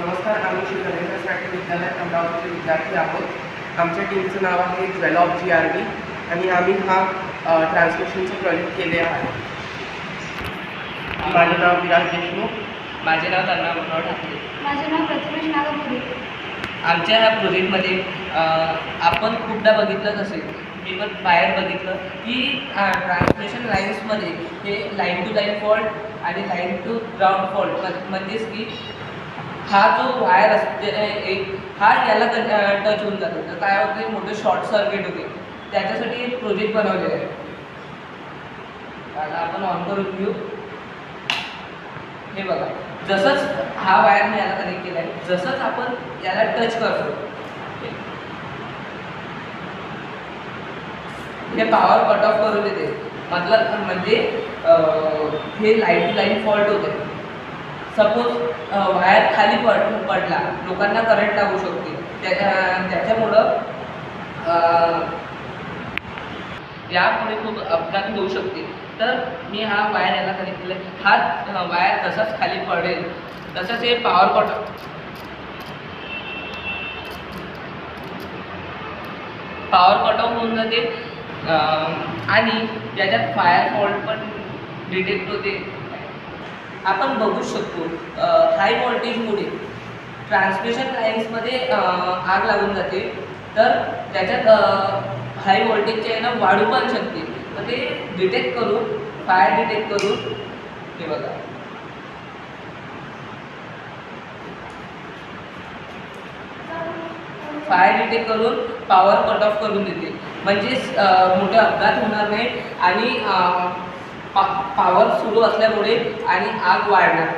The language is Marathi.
नमस्कार, आम्ही श्री नरेंद्र साठे विद्यालयात अमरावतीचे विद्यार्थी आहोत। आमच्या टीमचं नाव आहे ज्वेलॉफ GRB आणि आम्ही हा ट्रान्समिशनचा प्रोजेक्ट केले आहे। माझे नाव विराज देशमुख। माझे नाव तन्मय ठाकरे। माझे नाव प्रथमेश नागपुरे। आमच्या ह्या प्रोजेक्टमध्ये आपण खूपदा बघितलंच असेल, मी पण बाहेर बघितलं की ट्रान्समिशन लाईन्समध्ये हे लाईन टू लाईन फॉल्ट आणि लाईन टू ग्राउंड फॉल्ट म्हणजेच की हा जो वायर असते हा याला टच होऊन जातो, तर काय होते, मोठे शॉर्ट सर्किट होते। त्याच्यासाठी एक प्रोजेक्ट बनवलेला आहे। आता आपण ऑन करून घेऊ। हे बघा, जसंच हा वायर मी याला कनेक्ट केला आहे, जसंच आपण याला टच करतो हे पॉवर कट ऑफ करून देते। म्हणजे हे लाईन टू लाईन फॉल्ट होते। सपोज वायर खाली पडला, लोकांना करंट लागू शकते, त्याच्यामुळं यामुळे खूप अपघात होऊ शकते। तर मी हा वायर याला कनेक्ट केला, हा वायर तसाच खाली पडेल, तसंच हे पॉवर कट ऑफ होऊन जाते आणि याच्यात फायर फॉल्ट पण डिटेक्ट होते। आपण बघू शकतो हाय व्होल्टेजमुळे ट्रान्समिशन लाईन्समध्ये आग लागून जाते, तर त्याच्यात हाय व्होल्टेजच्या यानं वाढू पण शकते। तर ते डिटेक्ट करून, फायर डिटेक्ट करून, हे बघा फायर डिटेक्ट करून पॉवर कट ऑफ करून देते, म्हणजेच मोठे अपघात होणार नाही आणि पॉवर सुरू असल्यामुळे आणि आग वाढणार।